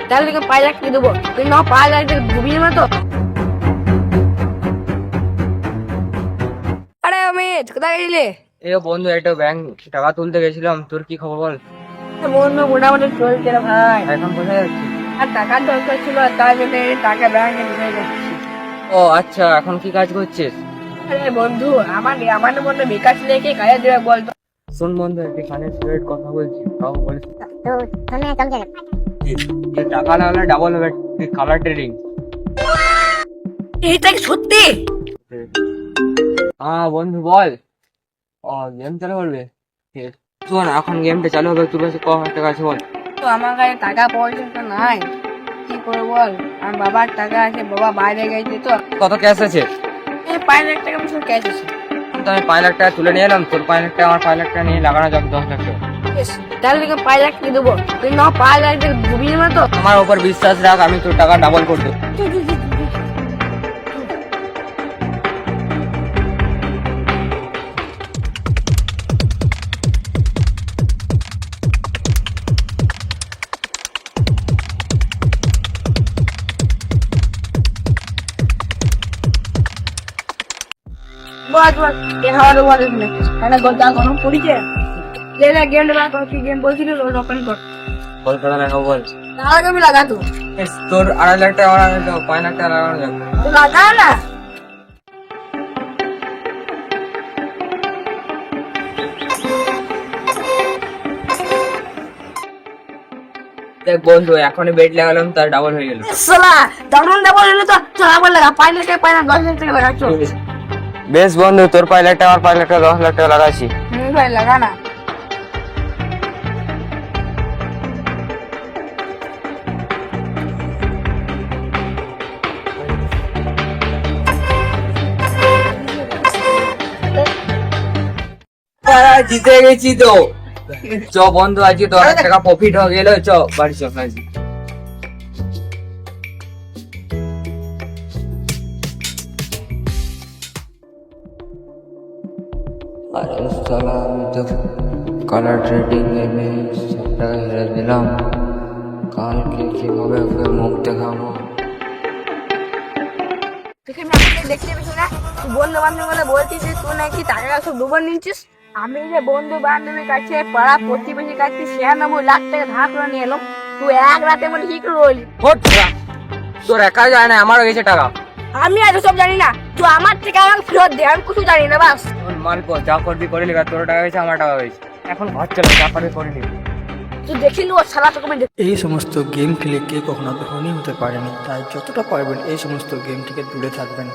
তাহলে তোকে 5 লাখ টাকা দেবো, তুই না 5 লাখ টাকা ডুবিয়ে না তো। আরে অমিত, কোথায় গেছিলে? এ বন্ধু, একটা ব্যাংক টাকা তুলতে গেছিলাম। তোর কি খবর বল? বন্ধু মোটামুটি চলছে রে ভাই। এখন কোথায় যাচ্ছিস? আর টাকার দরকার ছিল, তাই জন্য এই টাকা ব্যাংকে ঢুকে যাচ্ছি। ও আচ্ছা, এখন কি কাজ করছিস? আরে বন্ধু, আমার মধ্যে বিকাশ লেগে কাজে দেবে বলতো। শোন বন্ধু, একটি কানের সিগারেট কথা বলছি, তাও বলিস। তো শুনে চমকে গেল। এই টাকা না হলে ডাবল হবে কালার ট্রেডিং। এইটা কি সত্যি? হ্যাঁ বন্ধু বল। ও গেম চালু করবে? ঠিক আছে। শোন, এখন গেমটা চালু হবে, তোর কাছে ক হাজার টাকা আছে বল। তো আমার কাছে টাকা পয়সা তো নাই, কি করবো বল। আমার বাবার টাকা আছে, বাবা বাইরে গেছে তো। কত ক্যাশ আছে? এই 5 লাখ টাকা মতো ক্যাশ আছে। তো আমি 5 লাখ টাকা তুলে নিয়ে এলাম, তোর 5 লাখ টাকা আমার 5 লাখ টাকা নিয়ে লাগানো যাবে 10 লাখ টাকা। বেশ, তাহলে তোকে 5 লাখ টাকা দেবো, তুই না 5 লাখ টাকা ডুবিয়ে না তো। আমার উপর বিশ্বাস রাখ, আমি তোর টাকা ডাবল করে দেবো। বস বস, এ হাওয়ার বল এখানে একটা গল্প গরম পড়িছে। যে গেম বার কর, কি গেম বলছিলি ওপেন কর। বল টাকা লাগা বল। তাহলে আমি লাগাতো তোর 2.5 লাখ টাকা আমার 5 লাখ টাকা লাগানো যাবে। তো লাগা না। দেখ বন্ধু, এখনই বেড লাগালাম, তার ডাবল হয়ে গেল। সালা ডাবল ডাবল হলো তো, চল আবার লাগা। 5 লাখ টাকা 5 লাখ 10 লাখ টাকা লাগা, চল। বেশ বন্ধু, তোর 5 লাখ টাকা আমার 5 লাখ টাকা 10 লাখ টাকা লাগাচ্ছি। ভাই লাগা না। জিতে গেছি তো। চ বন্ধু, আজকে 10 লাখ টাকা প্রফিট হয়ে গেল। চ বাড়ি চল আজকে। আরে শালা, আমি তো কালার ট্রেডিং গেমে সব টাকা হেরে দিলাম। কালকে কিভাবে ওকে মুখ দেখাবো? তুই কি আমাকে দেখতে পেয়েছিস না? তুই বন্ধু বান্ধব বলে বলছিস যে তুই নাকি টাকা সব ডুবো নিচ্ছিস। আমি যে বন্ধু বান্ধবের কাছে পাড়া প্রতিবেশীর কাছে 96 লাখ টাকা ধার করে নিয়ে এলাম, তুই এক রাতে মধ্যে কি করে রইলি? হট শালা, তোর একা যায় না, আমারও গেছে টাকা। আমি আর সব জানি না, তুই আমার থেকে আমার ফেরত দে, আমি কিছু জানি না। বাস তোর মাল কর, যা করবি করে লিখা। তোর টাকা গেছে, আমার টাকা গেছে। এখন ঘর চলে, যা পারবি করে নিবি। তুই দেখিলি ও সারা তোকে আমি এই সমস্ত গেম খেলে কে কখনো ধনী হতে পারেনি, তাই যতটা পারবেন এই সমস্ত গেম থেকে দূরে থাকবেন।